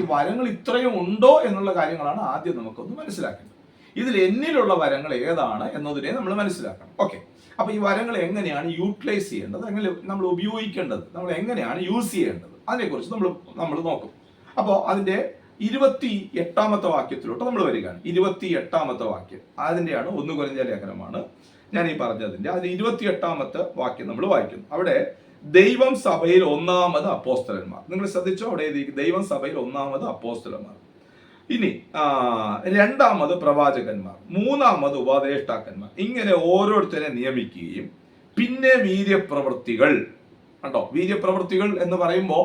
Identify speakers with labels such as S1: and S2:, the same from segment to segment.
S1: ഈ വരങ്ങൾ ഇത്രയും ഉണ്ടോ എന്നുള്ള കാര്യങ്ങളാണ് ആദ്യം നമുക്കൊന്ന് മനസ്സിലാക്കേണ്ടത്. ഇതിൽ എന്നിലുള്ള വരങ്ങൾ ഏതാണ് എന്നതിനെ നമ്മൾ മനസ്സിലാക്കണം. ഓക്കെ, അപ്പൊ ഈ വരങ്ങൾ എങ്ങനെയാണ് യൂട്ടിലൈസ് ചെയ്യേണ്ടത്, എങ്ങനെ നമ്മൾ ഉപയോഗിക്കേണ്ടത്, നമ്മൾ എങ്ങനെയാണ് യൂസ് ചെയ്യേണ്ടത്, അതിനെക്കുറിച്ച് നമ്മൾ നോക്കും. അപ്പോൾ അതിന്റെ 28-ാമത്തെ വാക്യത്തിലോട്ട് നമ്മൾ വരികയാണ്. 28-ാമത്തെ വാക്യം അതിന്റെയാണ് 1 കൊരിന്ത്യർ ലേഖനമാണ് ഞാൻ ഈ പറഞ്ഞതിന്റെ. അതിൽ 28-ാമത്തെ വാക്യം നമ്മൾ വായിക്കുന്നു. അവിടെ ദൈവം സഭയിൽ ഒന്നാമത് അപ്പോസ്തലന്മാർ. നിങ്ങൾ ശ്രദ്ധിച്ചോ, അവിടെ ദൈവം സഭയിൽ ഒന്നാമത് അപ്പോസ്തലന്മാർ. ഇനി രണ്ടാമത് പ്രവാചകന്മാർ, മൂന്നാമത് ഉപദേഷ്ടാക്കന്മാർ. ഇങ്ങനെ ഓരോരുത്തരെ നിയമിക്കുകയും പിന്നെ വീര്യപ്രവൃത്തികൾ. കണ്ടോ, വീര്യപ്രവൃത്തികൾ എന്ന് പറയുമ്പോൾ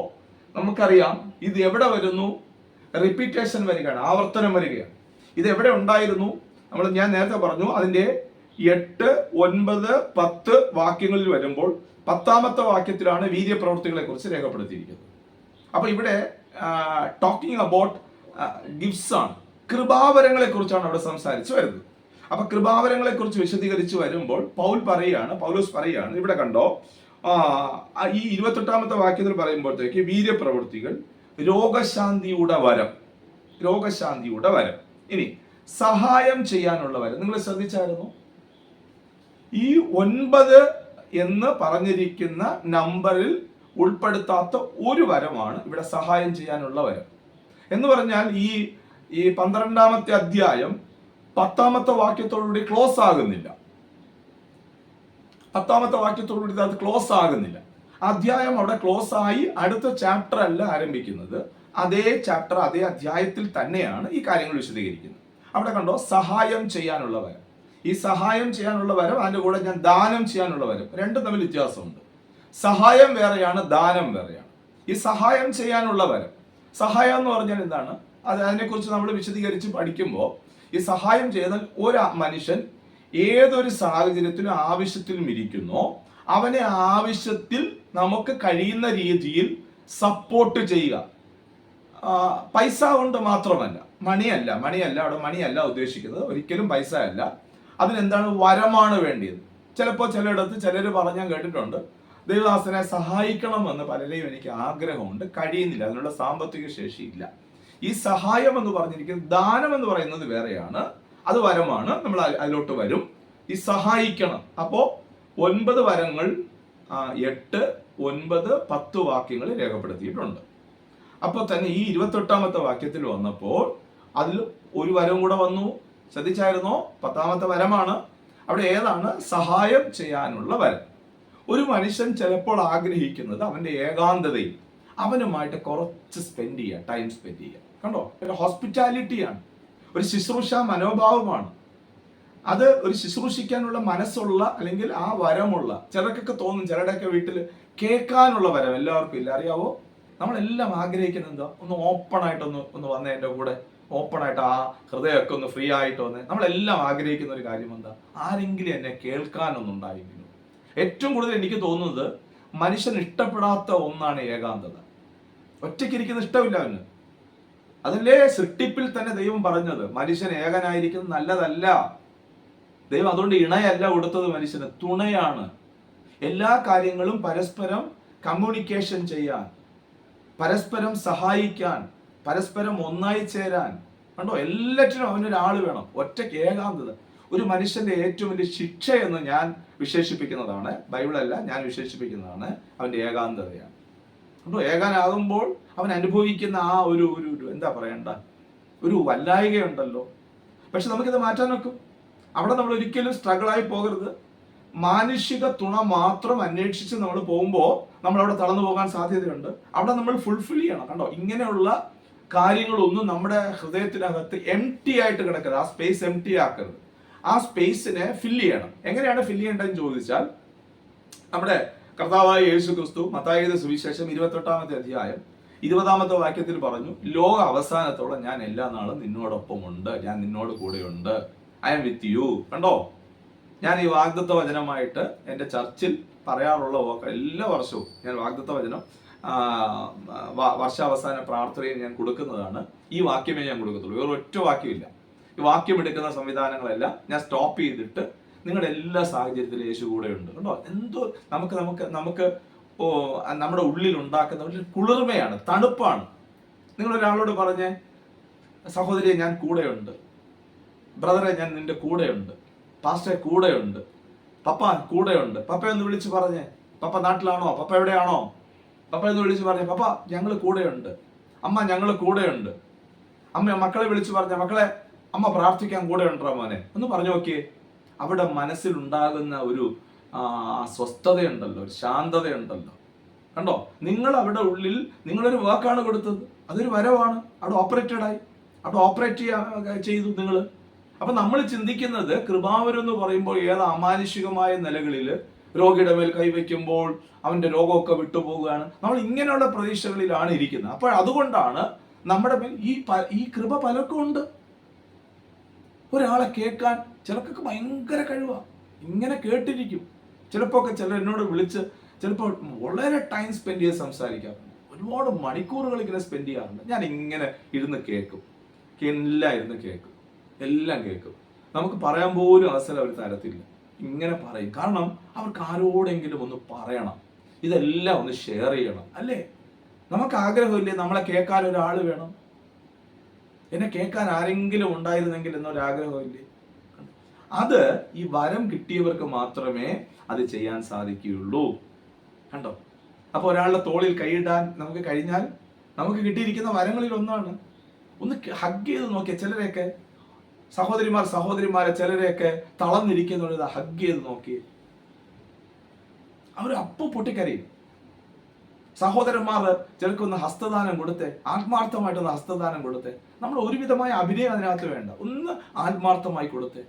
S1: നമുക്കറിയാം ഇത് എവിടെ വരുന്നു? റിപ്പീറ്റേഷൻ വരികയാണ്, ആവർത്തനം വരികയാണ്. ഇത് എവിടെ ഉണ്ടായിരുന്നു? ഞാൻ നേരത്തെ പറഞ്ഞു അതിന്റെ 8, 9, 10 വാക്യങ്ങളിൽ വരുമ്പോൾ 10-ാമത്തെ വാക്യത്തിലാണ് വീര്യപ്രവൃത്തികളെ കുറിച്ച് രേഖപ്പെടുത്തിയിരിക്കുന്നത്. അപ്പൊ ഇവിടെ ടോക്കിംഗ് അബൌട്ട് ഗിഫ്റ്റ്സ് ആണ്, കൃപാവരങ്ങളെ കുറിച്ചാണ് അവിടെ സംസാരിച്ചു വരുന്നത്. അപ്പൊ കൃപാവരങ്ങളെ കുറിച്ച് വിശദീകരിച്ച് വരുമ്പോൾ പൗലോസ് പറയാണ്, ഇവിടെ കണ്ടോ, ഈ 28-ാമത്തെ വാക്യത്തിൽ പറയുമ്പോഴത്തേക്ക് വീര്യപ്രവൃത്തികൾ, രോഗശാന്തിയുടെ വരം. ഇനി സഹായം ചെയ്യാനുള്ള വരം. നിങ്ങൾ ശ്രദ്ധിച്ചായിരുന്നു, ഈ 9 എന്ന് പറഞ്ഞിരിക്കുന്ന നമ്പറിൽ ഉൾപ്പെടുത്താത്ത ഒരു വരമാണ് ഇവിടെ സഹായം ചെയ്യാനുള്ള വരം. എന്ന് പറഞ്ഞാൽ ഈ 12-ാമത്തെ അധ്യായം 10-ാമത്തെ വാക്യത്തോടുകൂടി ക്ലോസ് ആകുന്നില്ല. 10-ാമത്തെ വാക്യത്തോടുകൂടി അത് ക്ലോസ് ആകുന്നില്ല. അധ്യായം അവിടെ ക്ലോസ് ആയി അടുത്ത ചാപ്റ്റർ അല്ല ആരംഭിക്കുന്നത്. അതേ ചാപ്റ്റർ, അതേ അധ്യായത്തിൽ തന്നെയാണ് ഈ കാര്യങ്ങൾ വിശദീകരിക്കുന്നത്. അവിടെ കണ്ടോ, സഹായം ചെയ്യാനുള്ള വരം. ഈ സഹായം ചെയ്യാനുള്ള വരം, അതിന്റെ കൂടെ ഞാൻ ദാനം ചെയ്യാനുള്ള വരം, രണ്ടും തമ്മിൽ വ്യത്യാസമുണ്ട്. സഹായം വേറെയാണ്, ദാനം വേറെയാണ്. ഈ സഹായം ചെയ്യാനുള്ള വരം, സഹായം എന്ന് പറഞ്ഞാൽ എന്താണ്? അതിനെക്കുറിച്ച് നമ്മൾ വിശദീകരിച്ച് പഠിക്കുമ്പോൾ ഈ സഹായം ചെയ്താൽ ഒരു മനുഷ്യൻ ഏതൊരു സാഹചര്യത്തിലും ആവശ്യത്തിലും ഇരിക്കുന്നോ അവനെ ആവശ്യത്തിൽ നമുക്ക് കഴിയുന്ന രീതിയിൽ സപ്പോർട്ട് ചെയ്യുക. പൈസ കൊണ്ട് മാത്രമല്ല, മണിയല്ല അവിടെ മണിയല്ല ഉദ്ദേശിക്കുന്നത്, ഒരിക്കലും പൈസ അല്ല. അതിനെന്താണ്? വരമാണ് വേണ്ടിയത്. ചിലപ്പോൾ ചിലയിടത്ത് ചിലർ പറഞ്ഞാൽ കേട്ടിട്ടുണ്ട്, ദൈവദാസനെ സഹായിക്കണമെന്ന് പലരെയും എനിക്ക് ആഗ്രഹമുണ്ട്, കഴിയുന്നില്ല, അതിനുള്ള സാമ്പത്തിക ശേഷിയില്ല. ഈ സഹായം എന്ന് പറഞ്ഞിരിക്കുന്നത്, ദാനം എന്ന് പറയുന്നത് വേറെയാണ്, അത് വരമാണ്, നമ്മൾ അതിലോട്ട് വരും. ഈ സഹായിക്കണം. അപ്പോ 9 വരങ്ങൾ 8, 9, 10 വാക്യങ്ങൾ രേഖപ്പെടുത്തിയിട്ടുണ്ട്. അപ്പോൾ തന്നെ ഈ 28-ാമത്തെ വാക്യത്തിൽ വന്നപ്പോൾ അതിൽ ഒരു വരം കൂടെ വന്നു. ശ്രദ്ധിച്ചായിരുന്നോ? 10-ാമത്തെ വരമാണ്. അവിടെ ഏതാണ്? സഹായം ചെയ്യാനുള്ള വരം. ഒരു മനുഷ്യൻ ചിലപ്പോൾ ആഗ്രഹിക്കുന്നത് അവന്റെ ഏകാന്തതയിൽ അവനുമായിട്ട് കുറച്ച് ടൈം സ്പെൻഡ് ചെയ്യുക. കണ്ടോ, ഒരു ഹോസ്പിറ്റാലിറ്റിയാണ്, ഒരു ശുശ്രൂഷ മനോഭാവമാണ്. അത് ഒരു ശുശ്രൂഷിക്കാനുള്ള മനസ്സുള്ള, അല്ലെങ്കിൽ ആ വരമുള്ള ചിലർക്കൊക്കെ തോന്നും, ചിലരുടെയൊക്കെ വീട്ടിൽ കേൾക്കാനുള്ള വരം എല്ലാവർക്കും ഇല്ല. അറിയാവോ, നമ്മളെല്ലാം ആഗ്രഹിക്കുന്നത് എന്താ? ഒന്ന് ഓപ്പൺ വന്നേ, എൻ്റെ കൂടെ ഓപ്പണായിട്ട് ആ ഹൃദയമൊക്കെ ഒന്ന് ഫ്രീ ആയിട്ട് വന്നേ. നമ്മളെല്ലാം ആഗ്രഹിക്കുന്ന ഒരു കാര്യം എന്താ? ആരെങ്കിലും എന്നെ കേൾക്കാനൊന്നുണ്ടായിരിക്കുന്നു. ഏറ്റവും കൂടുതൽ എനിക്ക് തോന്നുന്നത് മനുഷ്യൻ ഇഷ്ടപ്പെടാത്ത ഒന്നാണ് ഏകാന്തത. ഒറ്റയ്ക്കിരിക്കുന്ന ഇഷ്ടമില്ല അവന്. അതല്ലേ സൃഷ്ടിപ്പിൽ തന്നെ ദൈവം പറഞ്ഞത്, മനുഷ്യൻ ഏകനായിരിക്കുന്നത് നല്ലതല്ല. ദൈവം അതുകൊണ്ട് ഇണയല്ല കൊടുത്തത് മനുഷ്യന്, തുണയാണ്. എല്ലാ കാര്യങ്ങളും പരസ്പരം കമ്മ്യൂണിക്കേഷൻ ചെയ്യാൻ, പരസ്പരം സഹായിക്കാൻ, പരസ്പരം ഒന്നായി ചേരാൻ. കണ്ടോ, എല്ലാറ്റിനും അവനൊരാൾ വേണം. ഒറ്റയ്ക്ക് ഏകാന്തത ഒരു മനുഷ്യന്റെ ഏറ്റവും വലിയ ശിക്ഷ എന്ന് ഞാൻ വിശേഷിപ്പിക്കുന്നതാണ്, ബൈബിളല്ല, ഞാൻ വിശേഷിപ്പിക്കുന്നതാണ് അവന്റെ ഏകാന്തതയാണ്. കണ്ടോ, ഏകാനാകുമ്പോൾ അവൻ അനുഭവിക്കുന്ന ആ ഒരു എന്താ പറയണ്ട, ഒരു വല്ലായികയുണ്ടല്ലോ. പക്ഷെ നമുക്കിത് മാറ്റാൻ നോക്കും. അവിടെ നമ്മൾ ഒരിക്കലും സ്ട്രഗിളായി പോകരുത്. മാനുഷിക തുണ മാത്രം അന്വേഷിച്ച് നമ്മൾ പോകുമ്പോൾ നമ്മൾ അവിടെ തളർന്നു പോകാൻ സാധ്യതയുണ്ട്. അവിടെ നമ്മൾ ഫുൾഫിൽ ചെയ്യണം. കണ്ടോ, ഇങ്ങനെയുള്ള കാര്യങ്ങളൊന്നും നമ്മുടെ ഹൃദയത്തിനകത്ത് എംപ്റ്റി ആയിട്ട് കിടക്കരുത്. ആ സ്പേസ് എംപ്റ്റി ആക്കരുത്. ആ സ്പേസിനെ ഫില്ല് ചെയ്യണം. എങ്ങനെയാണ് ഫില്ല് ചെയ്യേണ്ടതെന്ന് ചോദിച്ചാൽ, നമ്മുടെ കർത്താവായ യേശു ക്രിസ്തു മത്തായിയുടെ സുവിശേഷം 28-ാമത്തെ അധ്യായം 20-ാമത്തെ വാക്യത്തിൽ പറഞ്ഞു, ലോക അവസാനത്തോടെ ഞാൻ എല്ലാ നാളും നിന്നോടൊപ്പമുണ്ട്, ഞാൻ നിന്നോട് കൂടെയുണ്ട്, ഐ ആം വിത്ത് യു. കണ്ടോ, ഞാൻ ഈ വാഗ്ദത്ത വചനമായിട്ട് എൻ്റെ ചർച്ചിൽ പറയാറുള്ള എല്ലാ വർഷവും ഞാൻ വാഗ്ദത്ത വചനം വർഷാവസാന പ്രാർത്ഥനയിൽ ഞാൻ കൊടുക്കുന്നതാണ്. ഈ വാക്യമേ ഞാൻ കൊടുക്കത്തുള്ളൂ, വേറെ ഒറ്റ വാക്യമില്ല. ഈ വാക്യം എടുക്കുന്ന സംവിധാനങ്ങളെല്ലാം ഞാൻ സ്റ്റോപ്പ് ചെയ്തിട്ട് നിങ്ങളുടെ എല്ലാ സാഹചര്യത്തിലും യേശു കൂടെയുണ്ട്. കണ്ടോ, എന്തോ നമുക്ക് നമ്മുടെ ഉള്ളിൽ ഉണ്ടാക്കുന്ന ഒരു കുളിർമയാണ്, തണുപ്പാണ്. നിങ്ങൾ ഒരാളോട് പറഞ്ഞേ, സഹോദരിയെ ഞാൻ കൂടെയുണ്ട്, ബ്രദറെ ഞാൻ നിന്റെ കൂടെയുണ്ട്, പാസ്റ്ററെ കൂടെയുണ്ട്, പപ്പ കൂടെയുണ്ട്. പപ്പ എന്ന് വിളിച്ച് പറഞ്ഞേ, പപ്പ നാട്ടിലാണോ, പപ്പ എവിടെയാണോ, പപ്പ എന്ന് വിളിച്ച് പറഞ്ഞേ, പപ്പ ഞങ്ങൾ കൂടെയുണ്ട്, അമ്മ ഞങ്ങൾ കൂടെയുണ്ട്. അമ്മ മക്കളെ വിളിച്ച് പറഞ്ഞ, മക്കളെ അമ്മ പ്രാർത്ഥിക്കാൻ കൂടെ ഉണ്ടോ മോനെ ഒന്ന് പറഞ്ഞു നോക്കിയേ. അവിടെ മനസ്സിലുണ്ടാകുന്ന ഒരു സ്വസ്ഥതയുണ്ടല്ലോ, ഒരു ശാന്തതയുണ്ടല്ലോ. കണ്ടോ, നിങ്ങൾ അവിടെ ഉള്ളിൽ നിങ്ങളൊരു വാക്കാണ് കൊടുത്തത്, അതൊരു വരവാണ്, അവിടെ ഓപ്പറേറ്റ് ചെയ്തു നിങ്ങൾ. അപ്പൊ നമ്മൾ ചിന്തിക്കുന്നത് കൃപാവരം എന്ന് പറയുമ്പോൾ ഏത് അമാനുഷികമായ നിലകളിൽ രോഗിയുടെ മേൽ കൈവയ്ക്കുമ്പോൾ അവന്റെ രോഗമൊക്കെ വിട്ടുപോകുകയാണ്. നമ്മൾ ഇങ്ങനെയുള്ള പ്രതീക്ഷകളിലാണ് ഇരിക്കുന്നത്. അപ്പോൾ അതുകൊണ്ടാണ് നമ്മുടെ മേൽ ഈ കൃപ പലർക്കും ഉണ്ട്. ഒരാളെ കേൾക്കാൻ ചിലർക്ക് ഭയങ്കര കഴിവാണ്, ഇങ്ങനെ കേട്ടിരിക്കും. ചിലപ്പോൾ ഒക്കെ ചിലർ എന്നോട് വിളിച്ച് ചിലപ്പോൾ വളരെ ടൈം സ്പെൻഡ് ചെയ്ത് സംസാരിക്കാറുണ്ട്, ഒരുപാട് മണിക്കൂറുകൾ ഇങ്ങനെ സ്പെൻഡ് ചെയ്യാറുണ്ട്. ഞാൻ ഇങ്ങനെ ഇരുന്ന് കേൾക്കും, എല്ലാം കേൾക്കും. നമുക്ക് പറയാൻ പോലും അവസരം അവർ തരത്തില്ല, ഇങ്ങനെ പറയും. കാരണം അവർക്ക് ആരോടെങ്കിലും ഒന്ന് പറയണം, ഇതെല്ലാം ഒന്ന് ഷെയർ ചെയ്യണം, അല്ലേ? നമുക്ക് ആഗ്രഹമില്ലേ നമ്മളെ കേൾക്കാൻ ഒരാൾ വേണം, എന്നെ കേൾക്കാൻ ആരെങ്കിലും ഉണ്ടായിരുന്നെങ്കിൽ എന്നൊരാഗ്രഹമില്ലേ? അത് ഈ വരം കിട്ടിയവർക്ക് മാത്രമേ അത് ചെയ്യാൻ സാധിക്കുകയുള്ളൂ. കണ്ടോ? അപ്പൊ ഒരാളുടെ തോളിൽ കൈയിടാൻ നമുക്ക് കഴിഞ്ഞാൽ നമുക്ക് കിട്ടിയിരിക്കുന്ന വരങ്ങളിൽ ഒന്നാണ്. ഒന്ന് ഹഗ് ചെയ്ത് നോക്കിയ ചിലരെയൊക്കെ സഹോദരിമാരെ ചിലരെയൊക്കെ തളർന്നിരിക്കുന്ന ഹഗ് ചെയ്ത് നോക്കി, അവർ അപ്പു പൊട്ടിക്കരയും. സഹോദരന്മാർ ചിലർക്കൊന്ന് ഹസ്തദാനം കൊടുത്തേ, ആത്മാർത്ഥമായിട്ടൊന്ന് ഹസ്തദാനം കൊടുത്തേ. നമ്മൾ ഒരുവിധമായ അഭിനയം അതിനകത്ത് വേണ്ട, ഒന്ന് ആത്മാർത്ഥമായി കൊടുത്തേ.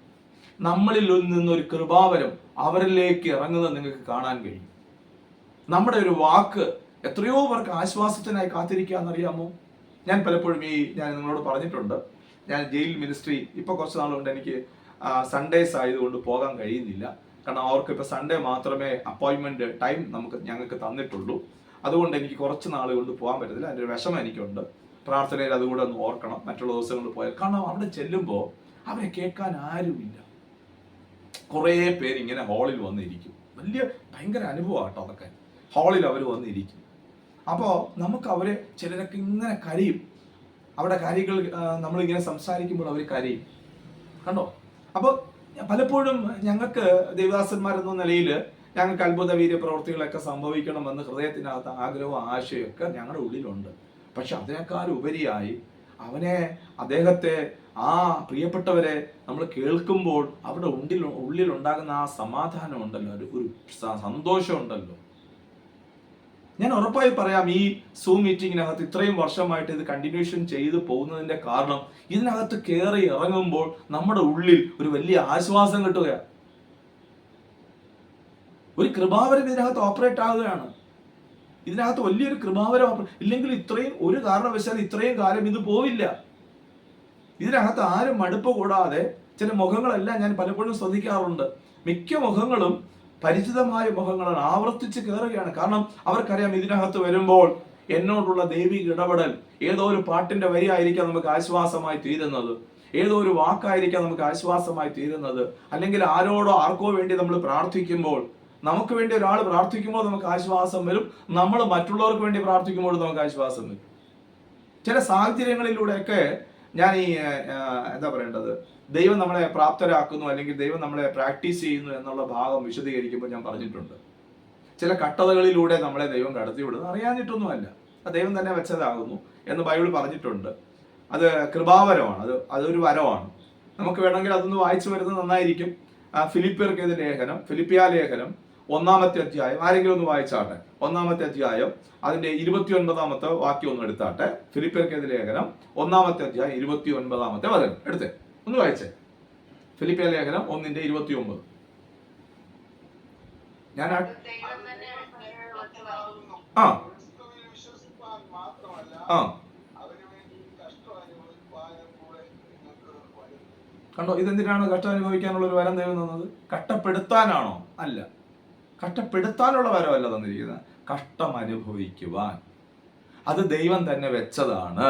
S1: നമ്മളിൽ നിന്നൊരു കൃപാവരം അവരിലേക്ക് ഇറങ്ങുന്നത് നിങ്ങൾക്ക് കാണാൻ കഴിയും. നമ്മുടെ ഒരു വാക്ക് എത്രയോ പേർക്ക് ആശ്വാസത്തിനായി കാത്തിരിക്കാന്നറിയാമോ? ഞാൻ പലപ്പോഴും ഞാൻ നിങ്ങളോട് പറഞ്ഞിട്ടുണ്ട്, ഞാൻ ജയിൽ മിനിസ്ട്രി ഇപ്പോൾ കുറച്ച് നാളുകൊണ്ട് എനിക്ക് സൺഡേസ് ആയതുകൊണ്ട് പോകാൻ കഴിയുന്നില്ല. കാരണം അവർക്ക് ഇപ്പോൾ സൺഡേ മാത്രമേ അപ്പോയിൻമെന്റ് ടൈം ഞങ്ങൾക്ക് തന്നിട്ടുള്ളൂ. അതുകൊണ്ട് എനിക്ക് കുറച്ച് നാൾ കൊണ്ട് പോകാൻ പറ്റത്തില്ല. അതിൻ്റെ ഒരു വിഷമം എനിക്കുണ്ട്. പ്രാർത്ഥനയിൽ അതുകൂടെ ഒന്ന് ഓർക്കണം, മറ്റുള്ള ദിവസങ്ങളിൽ പോയാൽ. കാരണം അവിടെ ചെല്ലുമ്പോൾ അവരെ കേൾക്കാൻ ആരുമില്ല. കുറേ പേര് ഇങ്ങനെ ഹാളിൽ വന്നിരിക്കും. ഭയങ്കര അനുഭവമാണ് കേട്ടോ അതൊക്കെ. ഹാളിൽ അവർ വന്നിരിക്കും. അപ്പോൾ നമുക്ക് അവരെ ചിലരൊക്കെ ഇങ്ങനെ കരയും. അവിടെ കാര്യങ്ങൾ നമ്മളിങ്ങനെ സംസാരിക്കുമ്പോൾ അവർ കരയും. കണ്ടോ? അപ്പോൾ പലപ്പോഴും ഞങ്ങൾക്ക് ദേവദാസന്മാരെന്ന നിലയിൽ ഞങ്ങൾക്ക് അത്ഭുത വീര്യ പ്രവൃത്തികളൊക്കെ സംഭവിക്കണമെന്ന് ഹൃദയത്തിനകത്ത് ആഗ്രഹവും ആശയമൊക്കെ ഞങ്ങളുടെ ഉള്ളിലുണ്ട്. പക്ഷെ അതിനേക്കാൾ ഉപരിയായി അദ്ദേഹത്തെ ആ പ്രിയപ്പെട്ടവരെ നമ്മൾ കേൾക്കുമ്പോൾ അവിടെ ഉള്ളിലുണ്ടാകുന്ന ആ സമാധാനം ഉണ്ടല്ലോ, ഒരു സന്തോഷം ഉണ്ടല്ലോ. ഞാൻ ഉറപ്പായി പറയാം, ഈ സൂം മീറ്റിങ്ങിനകത്ത് ഇത്രയും വർഷമായിട്ട് ഇത് കണ്ടിന്യൂഷൻ ചെയ്തു പോകുന്നതിന്റെ കാരണം ഇതിനകത്ത് കയറി ഇറങ്ങുമ്പോൾ നമ്മുടെ ഉള്ളിൽ ഒരു വലിയ ആശ്വാസം കിട്ടുകയാണ്. ഒരു കൃപാവരം ഇതിനകത്ത് ഓപ്പറേറ്റ് ആകുകയാണ്. ഇതിനകത്ത് വലിയൊരു കൃപാവരം ഇല്ലെങ്കിൽ ഒരു കാരണവശാൽ ഇത്രയും കാലം ഇത് പോവില്ല. ഇതിനകത്ത് ആരും മടുപ്പ് കൂടാതെ ചില മുഖങ്ങളെല്ലാം ഞാൻ പലപ്പോഴും ശ്രദ്ധിക്കാറുണ്ട്. മിക്ക മുഖങ്ങളും പരിചിതമായ മുഖങ്ങളാണ്, ആവർത്തിച്ച് കയറുകയാണ്. കാരണം അവർക്കറിയാം ഇതിനകത്ത് വരുമ്പോൾ എന്നോടുള്ള ദൈവിക ഇടപെടൽ ഏതോ ഒരു പാട്ടിന്റെ വരിയായിരിക്കാം നമുക്ക് ആശ്വാസമായി തീരുന്നത്, ഏതോ ഒരു വാക്കായിരിക്കാം നമുക്ക് ആശ്വാസമായി തീരുന്നത്, അല്ലെങ്കിൽ ആർക്കോ വേണ്ടി നമ്മൾ പ്രാർത്ഥിക്കുമ്പോൾ, നമുക്ക് വേണ്ടി ഒരാൾ പ്രാർത്ഥിക്കുമ്പോൾ നമുക്ക് ആശ്വാസം വരും, നമ്മൾ മറ്റുള്ളവർക്ക് വേണ്ടി പ്രാർത്ഥിക്കുമ്പോൾ നമുക്ക് ആശ്വാസം വരും. ചില സാഹചര്യങ്ങളിലൂടെയൊക്കെ ഞാൻ എന്താ പറയേണ്ടത്, ദൈവം നമ്മളെ പ്രാപ്തരാക്കുന്നു അല്ലെങ്കിൽ ദൈവം നമ്മളെ പ്രാക്ടീസ് ചെയ്യുന്നു എന്നുള്ള ഭാഗം വിശദീകരിക്കുമ്പോൾ ഞാൻ പറഞ്ഞിട്ടുണ്ട്. ചില കട്ടതകളിലൂടെ നമ്മളെ ദൈവം കടത്തിവിടുന്നത് അറിയാഞ്ഞിട്ടൊന്നുമല്ല, ദൈവം തന്നെ വെച്ചതാകുന്നു എന്ന് ബൈബിൾ പറഞ്ഞിട്ടുണ്ട്. അത് കൃപാവരമാണ്, അതൊരു വരമാണ്. നമുക്ക് വേണമെങ്കിൽ അതൊന്ന് വായിച്ചു വരുന്നത് നന്നായിരിക്കും. ഫിലിപ്പിയ ലേഖനം 1-ാമത്തെ അധ്യായം ആരെങ്കിലും ഒന്ന് വായിച്ചാട്ടെ. 1-ാമത്തെ അധ്യായം അതിന്റെ 29-ാമത്തെ വാക്യം ഒന്ന് എടുത്താട്ടെ. ഫിലിപ്പിയർക്കെതിരെ ലേഖനം 1-ാമത്തെ അധ്യായം 29-ാമത്തെ വചനം എടുത്തേ, ഒന്ന് വായിച്ചേ. ഫിലിപ്പിയ ലേഖനം 1:29. ഞാൻ കണ്ടോ, ഇതെന്തിനാണ് കഷ്ടം അനുഭവിക്കാനുള്ള ഒരു വരം ദൈവം തന്നത്? കഷ്ടപ്പെടുത്താനാണോ? അല്ല, കഷ്ടപ്പെടുത്താനുള്ള വരമല്ല തന്നിരിക്കുന്നത്, കഷ്ടം അനുഭവിക്കുവാൻ. അത് ദൈവം തന്നെ വെച്ചതാണ്.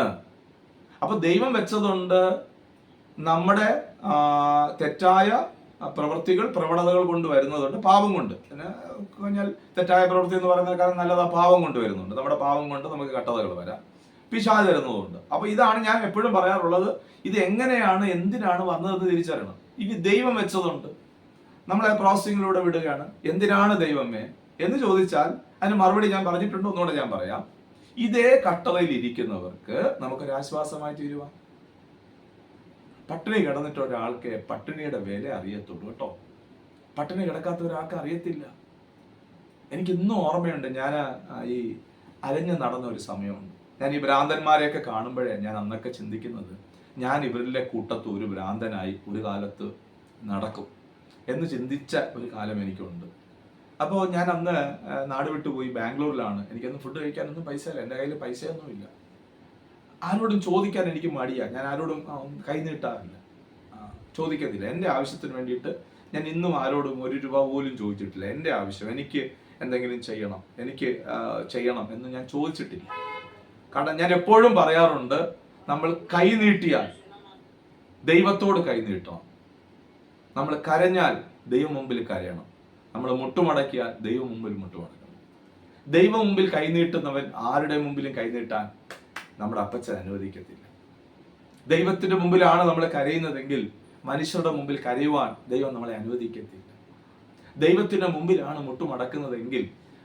S1: അപ്പൊ ദൈവം വെച്ചതുകൊണ്ട് നമ്മുടെ തെറ്റായ പ്രവണതകൾ കൊണ്ട് വരുന്നതുണ്ട്, പാപം കൊണ്ട്. പിന്നെ കഴിഞ്ഞാൽ തെറ്റായ പ്രവൃത്തി എന്ന് പറയുന്ന കാര്യം നല്ലതാ, പാപം കൊണ്ട് വരുന്നുണ്ട്. നമ്മുടെ പാപം കൊണ്ട് നമുക്ക് കഷ്ടതകൾ വരാം. പിശാച് വരുന്നതുകൊണ്ട്. അപ്പൊ ഇതാണ് ഞാൻ എപ്പോഴും പറയാറുള്ളത്, ഇത് എങ്ങനെയാണ് എന്തിനാണ് വന്നതെന്ന് തിരിച്ചറിയണം. ഇനി ദൈവം വെച്ചതുണ്ട്, നമ്മളെ പ്രോസസ്സിങ്ങിലൂടെ വിടുകയാണ്. എന്തിനാണ് ദൈവമേ എന്ന് ചോദിച്ചാൽ അതിന് മറുപടി ഞാൻ പറഞ്ഞിട്ടുണ്ട്, ഒന്നുകൂടെ ഞാൻ പറയാം. ഇതേ കട്ടളയിൽ ഇരിക്കുന്നവർക്ക് നമുക്കൊരു ആശ്വാസമായി തീരുവാൻ. പട്ടിണി കിടന്നിട്ട് ഒരാൾക്ക് പട്ടിണിയുടെ വില അറിയത്തുള്ളൂ കേട്ടോ. പട്ടിണി കിടക്കാത്ത ഒരാൾക്ക് അറിയത്തില്ല. എനിക്ക് ഇന്നും ഓർമ്മയുണ്ട്, ഞാൻ ഈ അലഞ്ഞു നടന്ന ഒരു സമയമുണ്ട്. ഞാൻ ഈ ഭ്രാന്തന്മാരെയൊക്കെ കാണുമ്പോഴേ ഞാൻ അന്നൊക്കെ ചിന്തിക്കുന്നത്, ഞാൻ ഇവരിലെ കൂട്ടത്ത് ഒരു ഭ്രാന്തനായി ഒരു കാലത്ത് നടക്കും എന്ന് ചിന്തിച്ച ഒരു കാലം എനിക്കുണ്ട്. അപ്പോൾ ഞാൻ അന്ന് നാട് വിട്ടു പോയി, ബാംഗ്ലൂരിലാണ്. എനിക്കൊന്നും ഫുഡ് കഴിക്കാനൊന്നും പൈസ ഇല്ല, എൻ്റെ കയ്യിൽ പൈസയൊന്നുമില്ല. ആരോടും ചോദിക്കാൻ എനിക്ക് മടിയാണ്, ഞാൻ ആരോടും കൈ നീട്ടാറില്ല, ചോദിക്കത്തില്ല. എൻ്റെ ആവശ്യത്തിന് വേണ്ടിയിട്ട് ഞാൻ ഇന്നും ആരോടും 1 രൂപ പോലും ചോദിച്ചിട്ടില്ല. എൻ്റെ ആവശ്യം, എനിക്ക് എന്തെങ്കിലും ചെയ്യണം, എനിക്ക് ചെയ്യണം എന്ന് ഞാൻ ചോദിച്ചിട്ടില്ല. കാരണം ഞാൻ എപ്പോഴും പറയാറുണ്ട്, നമ്മൾ കൈ നീട്ടിയാൽ ദൈവത്തോട് കൈ നീട്ടണം, നമ്മൾ കരഞ്ഞാൽ ദൈവം മുമ്പിൽ കരയണം, നമ്മൾ മുട്ടുമടക്കിയാൽ ദൈവം മുമ്പിൽ മുട്ടുമടക്കണം. ദൈവം മുമ്പിൽ കൈനീട്ടുന്നവൻ ആരുടെ മുമ്പിലും കൈനീട്ടാൻ നമ്മുടെ അപ്പച്ചൻ അനുവദിക്കത്തില്ല. ദൈവത്തിന്റെ മുമ്പിലാണ് നമ്മൾ കരയുന്നതെങ്കിൽ മനുഷ്യരുടെ മുമ്പിൽ കരയുവാൻ ദൈവം നമ്മളെ അനുവദിക്കത്തില്ല. ദൈവത്തിന്റെ മുമ്പിലാണ് മുട്ടുമടക്കുന്നതെങ്കിൽ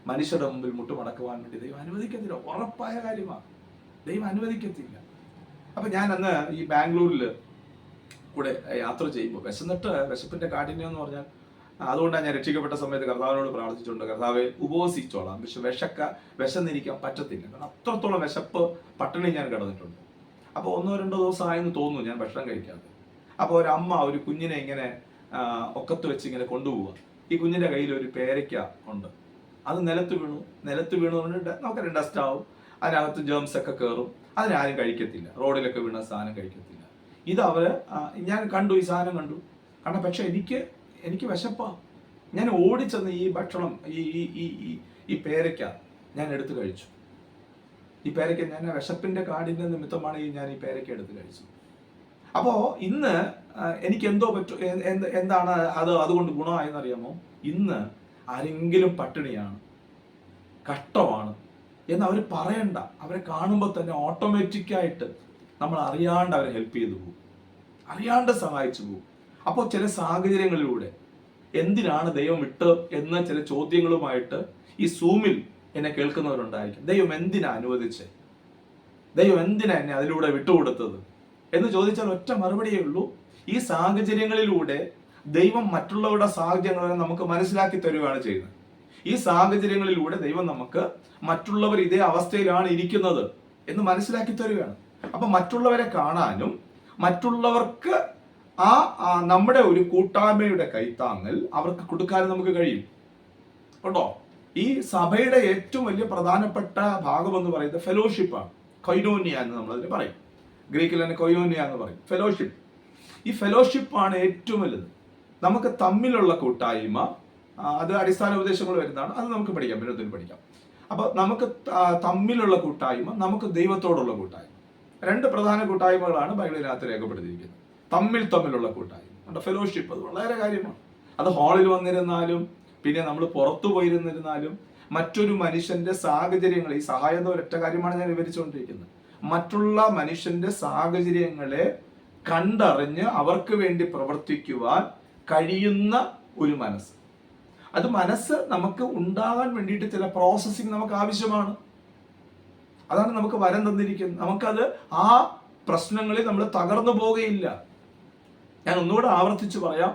S1: മനുഷ്യരുടെ മുമ്പിൽ മുട്ടുമടക്കുവാൻ വേണ്ടി ദൈവം അനുവദിക്കത്തില്ല. ഉറപ്പായ കാര്യമാണ്, ദൈവം അനുവദിക്കത്തില്ല. അപ്പൊ ഞാൻ അന്ന് ഈ ബാംഗ്ലൂരിൽ കൂടെ യാത്ര ചെയ്യുമ്പോൾ വിശപ്പിന്റെ കാഠിന്യം എന്ന് പറഞ്ഞാൽ, അതുകൊണ്ടാണ് ഞാൻ രക്ഷിക്കപ്പെട്ട സമയത്ത് കർത്താവിനോട് പ്രാർത്ഥിച്ചിട്ടുണ്ട്, കർത്താവെ ഉപവസിച്ചോളാം, പക്ഷെ വിശന്നിരിക്കാൻ പറ്റത്തില്ല. കാരണം അത്രത്തോളം വിശപ്പ്, പട്ടിണി ഞാൻ കിടന്നിട്ടുണ്ട്. അപ്പോൾ 1-2 ദിവസം ആയെന്ന് തോന്നുന്നു ഞാൻ ഭക്ഷണം കഴിക്കാതെ. അപ്പോൾ ഒരു അമ്മ ഒരു കുഞ്ഞിനെ ഇങ്ങനെ ഒക്കത്ത് വെച്ച് ഇങ്ങനെ കൊണ്ടുപോവുക. ഈ കുഞ്ഞിന്റെ കയ്യിൽ ഒരു പേരയ്ക്ക ഉണ്ട്, അത് നിലത്ത് വീണു നമുക്കൊരു ഡസ്റ്റ് ആവും, അതിനകത്ത് ജേംസ് ഒക്കെ കയറും, അതിനാരും കഴിക്കത്തില്ല. റോഡിലൊക്കെ വീണ സാധനം കഴിക്കത്തില്ല. ഇത് ഞാൻ കണ്ടു, ഈ സാധനം കണ്ടു. കാരണം പക്ഷെ എനിക്ക് വിശപ്പാ. ഞാൻ ഓടിച്ചെന്ന് ഈ ഭക്ഷണം, ഈ പേരയ്ക്ക ഞാൻ എടുത്ത് കഴിച്ചു. ഈ പേരയ്ക്ക ഞാൻ വിശപ്പിന്റെ കാഠിന്യ നിമിത്തമാണ് ഞാൻ ഈ പേരയ്ക്ക എടുത്ത് കഴിച്ചത്. അപ്പോ ഇന്ന് എനിക്ക് എന്തോ എന്താണ് അതുകൊണ്ട് ഗുണമായെന്നറിയാമോ? ഇന്ന് ആരെങ്കിലും പട്ടിണിയാണ്, കഷ്ടമാണ് എന്ന് അവർ പറയണ്ട, അവരെ കാണുമ്പോൾ തന്നെ ഓട്ടോമാറ്റിക്കായിട്ട് നമ്മൾ അറിയാണ്ട് അവരെ ഹെൽപ്പ് ചെയ്തു പോകും, അറിയാണ്ട് സഹായിച്ചു പോകും. അപ്പോൾ ചില സാഹചര്യങ്ങളിലൂടെ എന്തിനാണ് ദൈവം ഇട്ട് എന്ന ചില ചോദ്യങ്ങളുമായിട്ട് ഈ സൂമിൽ എന്നെ കേൾക്കുന്നവരുണ്ടായിരിക്കും. ദൈവം എന്തിനാ അനുവദിച്ചേ, ദൈവം എന്തിനാ എന്നെ അതിലൂടെ വിട്ടുകൊടുത്തത് എന്ന് ചോദിച്ചാൽ ഒറ്റ മറുപടിയേ ഉള്ളൂ, ഈ സാഹചര്യങ്ങളിലൂടെ ദൈവം മറ്റുള്ളവരുടെ സാഹചര്യങ്ങളെ നമുക്ക് മനസ്സിലാക്കി തരുകയാണ് ചെയ്യുന്നത്. ഈ സാഹചര്യങ്ങളിലൂടെ ദൈവം നമുക്ക് മറ്റുള്ളവർ ഇതേ അവസ്ഥയിലാണ് ഇരിക്കുന്നത് എന്ന് മനസ്സിലാക്കി തരുകയാണ്. അപ്പൊ മറ്റുള്ളവരെ കാണാനും മറ്റുള്ളവർക്ക് നമ്മുടെ ഒരു കൂട്ടായ്മയുടെ കൈത്താങ്ങൽ അവർക്ക് കൊടുക്കാനും നമുക്ക് കഴിയും കേട്ടോ. ഈ സഭയുടെ ഏറ്റവും വലിയ പ്രധാനപ്പെട്ട ഭാഗം എന്ന് പറയുന്നത് ഫെലോഷിപ്പാണ്. കൊയിനോനിയ എന്ന് നമ്മളതിന് പറയും, ഗ്രീക്കിൽ തന്നെ കൊയിനോനിയ എന്ന് പറയും, ഫെലോഷിപ്പ്. ഈ ഫെലോഷിപ്പാണ് ഏറ്റവും വലുത്. നമുക്ക് തമ്മിലുള്ള കൂട്ടായ്മ, അത് അടിസ്ഥാന ഉപദേശങ്ങൾ വരുന്നതാണ്, അത് നമുക്ക് പഠിക്കാം, പിന്നെ പഠിക്കാം. അപ്പൊ നമുക്ക് തമ്മിലുള്ള കൂട്ടായ്മ, നമുക്ക് ദൈവത്തോടുള്ള കൂട്ടായ്മ, 2 പ്രധാന കൂട്ടായ്മകളാണ് ബൈബിളിനകത്ത് രേഖപ്പെടുത്തിയിരിക്കുന്നത്. തമ്മിലുള്ള കൂട്ടായ്മ, ഫെലോഷിപ്പ്, അത് വളരെ കാര്യമാണ്. അത് ഹാളിൽ വന്നിരുന്നാലും പിന്നെ നമ്മൾ പുറത്തു പോയിരുന്നിരുന്നാലും മറ്റൊരു മനുഷ്യന്റെ സാഹചര്യങ്ങൾ, ഈ സഹായം ഒരൊറ്റ കാര്യമാണ് ഞാൻ വിവരിച്ചുകൊണ്ടിരിക്കുന്നത്, മറ്റുള്ള മനുഷ്യന്റെ സാഹചര്യങ്ങളെ കണ്ടറിഞ്ഞ് അവർക്ക് വേണ്ടി പ്രവർത്തിക്കുവാൻ കഴിയുന്ന ഒരു മനസ്സ്. അത് മനസ്സ് നമുക്ക് ഉണ്ടാകാൻ വേണ്ടിയിട്ട് ചില പ്രോസസ്സിങ് നമുക്ക് ആവശ്യമാണ്. അതാണ് നമുക്ക് വരം തന്നിരിക്കുന്നത്. നമുക്കത് ആ പ്രശ്നങ്ങളിൽ നമ്മൾ തകർന്നു പോവുകയില്ല. ഞാൻ ഒന്നുകൂടെ ആവർത്തിച്ച് പറയാം,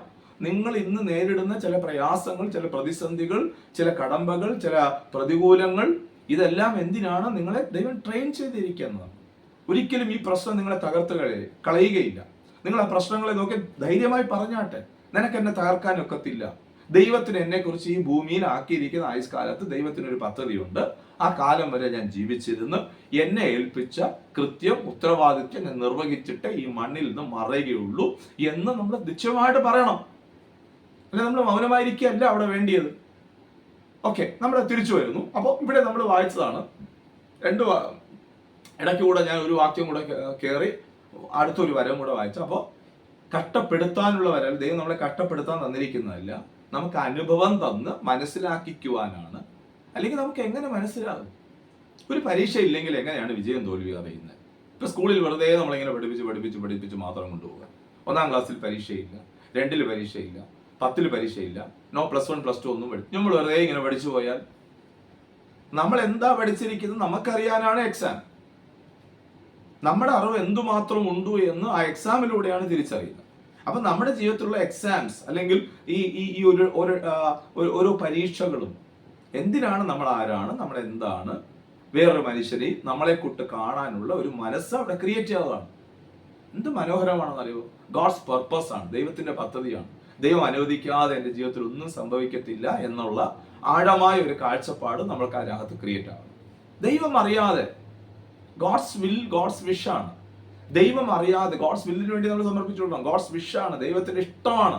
S1: നിങ്ങൾ ഇന്ന് നേരിടുന്ന ചില പ്രയാസങ്ങൾ, ചില പ്രതിസന്ധികൾ, ചില കടമ്പകൾ, ചില പ്രതികൂലങ്ങൾ, ഇതെല്ലാം എന്തിനാണ്? നിങ്ങളെ ദൈവം ട്രെയിൻ ചെയ്തിരിക്കുന്നത്. ഒരിക്കലും ഈ പ്രശ്നം നിങ്ങളെ തകർത്ത് കളയുകയില്ല. നിങ്ങൾ ആ പ്രശ്നങ്ങളെ നോക്കി ധൈര്യമായി പറഞ്ഞാട്ടെ, നിനക്ക് എന്നെ തകർക്കാൻ ഒക്കത്തില്ല. ദൈവത്തിന് എന്നെ കുറിച്ച് ഈ ഭൂമിയിൽ ആക്കിയിരിക്കുന്ന ആയുഷ്കാലത്ത് ദൈവത്തിനൊരു പദ്ധതിയുണ്ട്. ആ കാലം വരെ ഞാൻ ജീവിച്ചിരുന്ന് എന്നെ ഏൽപ്പിച്ച കൃത്യം, ഉത്തരവാദിത്വം ഞാൻ നിർവഹിച്ചിട്ട് ഈ മണ്ണിൽ നിന്ന് മറയുകയുള്ളൂ എന്ന് നമ്മൾ നിശ്ചയമായിട്ട് പറയണം. അല്ലെ നമ്മൾ മൗനമായിരിക്കുകയല്ല അവിടെ വേണ്ടിയത്. ഓക്കെ, നമ്മൾ തിരിച്ചു വരുന്നു. അപ്പോൾ ഇവിടെ നമ്മൾ വായിച്ചതാണ്, ഇടയ്ക്ക് കൂടെ ഞാൻ ഒരു വാക്യം കൂടെ കയറി അടുത്തൊരു വരം കൂടെ വായിച്ചു. അപ്പോൾ കഷ്ടപ്പെടുത്താനുള്ള വരം, ദൈവം നമ്മളെ കഷ്ടപ്പെടുത്താൻ തന്നിരിക്കുന്നതല്ല, നമുക്ക് അനുഭവം തന്ന് മനസ്സിലാക്കിക്കുവാനാണ്. അല്ലെങ്കിൽ നമുക്ക് എങ്ങനെ മനസ്സിലാകും? ഒരു പരീക്ഷ ഇല്ലെങ്കിൽ എങ്ങനെയാണ് വിജയം തോൽവി അറിയുന്നത്? ഇപ്പൊ സ്കൂളിൽ വെറുതെ നമ്മളിങ്ങനെ പഠിപ്പിച്ച് മാത്രം കൊണ്ടുപോകുക. 1-ാം ക്ലാസ്സിൽ പരീക്ഷയില്ല, 2-ൽ പരീക്ഷയില്ല, 10-ൽ പരീക്ഷയില്ല, നോ +1 +2 ഒന്നും നമ്മൾ വെറുതെ ഇങ്ങനെ പഠിച്ചു പോയാൽ നമ്മൾ എന്താ പഠിച്ചിരിക്കുന്നത് നമുക്കറിയാനാണ് എക്സാം. നമ്മുടെ അറിവ് എന്തുമാത്രം ഉണ്ട് എന്ന് ആ എക്സാമിലൂടെയാണ് തിരിച്ചറിയുന്നത്. അപ്പൊ നമ്മുടെ ജീവിതത്തിലുള്ള എക്സാംസ് അല്ലെങ്കിൽ ഈ ഓരോ പരീക്ഷകളും എന്തിനാണ്? നമ്മൾ ആരാണ്, നമ്മൾ എന്താണ്, വേറൊരു മനുഷ്യരെ നമ്മളെ കൂട്ട് കാണാനുള്ള ഒരു മനസ്സ് അവിടെ ക്രിയേറ്റ് ചെയ്യാതാണ്. എന്ത് മനോഹരമാണെന്നറിയോ? ഗോഡ്സ് പർപ്പസ് ആണ്, ദൈവത്തിന്റെ പദ്ധതിയാണ്. ദൈവം അനുവദിക്കാതെ എൻ്റെ ജീവിതത്തിൽ ഒന്നും സംഭവിക്കത്തില്ല എന്നുള്ള ആഴമായ ഒരു കാഴ്ചപ്പാട് നമ്മൾക്ക് അതിനകത്ത് ക്രിയേറ്റ് ആകും. ദൈവം അറിയാതെ, ഗോഡ്സ് വിൽ, ഗോഡ്സ് വിഷ് ആണ്. ദൈവം അറിയാതെ ഗോഡ്സ് വില്ലിന് വേണ്ടി നമ്മൾ സമർപ്പിച്ചു കൊടുക്കണം. ഗോഡ്സ് വിഷ് ആണ്, ദൈവത്തിന്റെ ഇഷ്ടമാണ്.